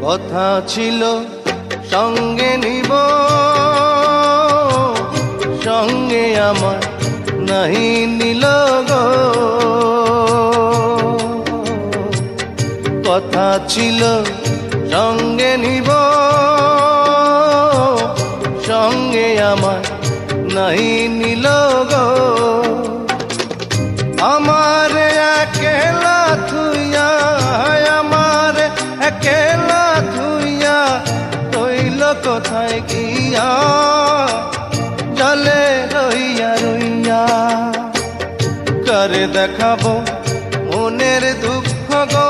কথা ছিল সঙ্গে নিব, সঙ্গে আমার নাহি নিল গো। কথা ছিল সঙ্গে নিব, সঙ্গে আমার নাহি নিল গো। আমার একেলা থুইয়া, আমার একেলা থুইয়া রইল কোথায় গিয়া, জলে রইয়া রইয়া। কারে দেখাবো মনের দুঃখ গো,